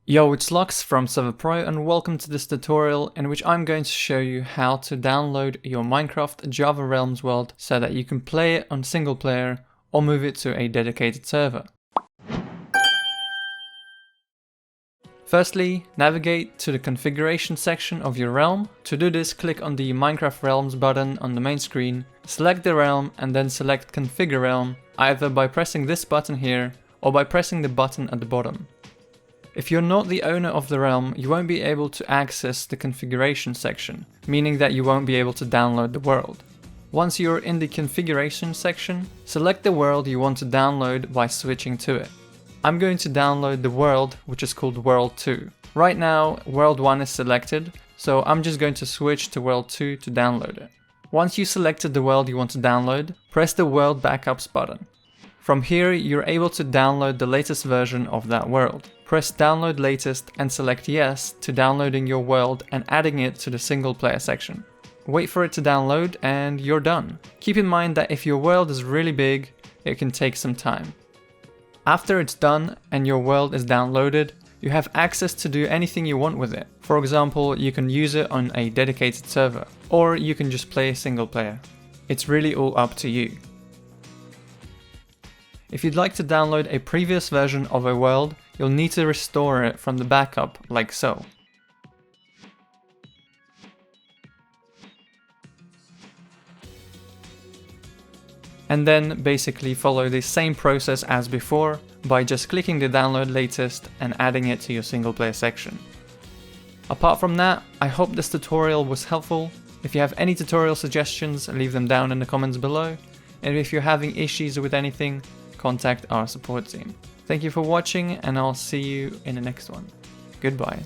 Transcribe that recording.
Yo, it's Lux from Server.pro and welcome to this tutorial in which I'm going to show you how to download your Minecraft Java Realms world so that you can play it on single player or move it to a dedicated server. Firstly, navigate to the configuration section of your realm. To do this, click on the Minecraft Realms button on the main screen, select the realm and then select Configure Realm, either by pressing this button here or by pressing the button at the bottom. If you're not the owner of the realm, you won't be able to access the configuration section, meaning that you won't be able to download the world. Once you're in the configuration section, select the world you want to download by switching to it. I'm going to download the world, which is called World 2. Right now, World 1 is selected, so I'm just going to switch to World 2 to download it. Once you selected the world you want to download, press the World Backups button. From here, you're able to download the latest version of that world. Press Download Latest and select Yes to downloading your world and adding it to the single player section. Wait for it to download and you're done. Keep in mind that if your world is really big, it can take some time. After it's done and your world is downloaded, you have access to do anything you want with it. For example, you can use it on a dedicated server, or you can just play single player. It's really all up to you. If you'd like to download a previous version of a world, you'll need to restore it from the backup, like so. And then basically follow the same process as before by just clicking the download latest and adding it to your single player section. Apart from that, I hope this tutorial was helpful. If you have any tutorial suggestions, leave them down in the comments below. And if you're having issues with anything, contact our support team. Thank you for watching and I'll see you in the next one. Goodbye.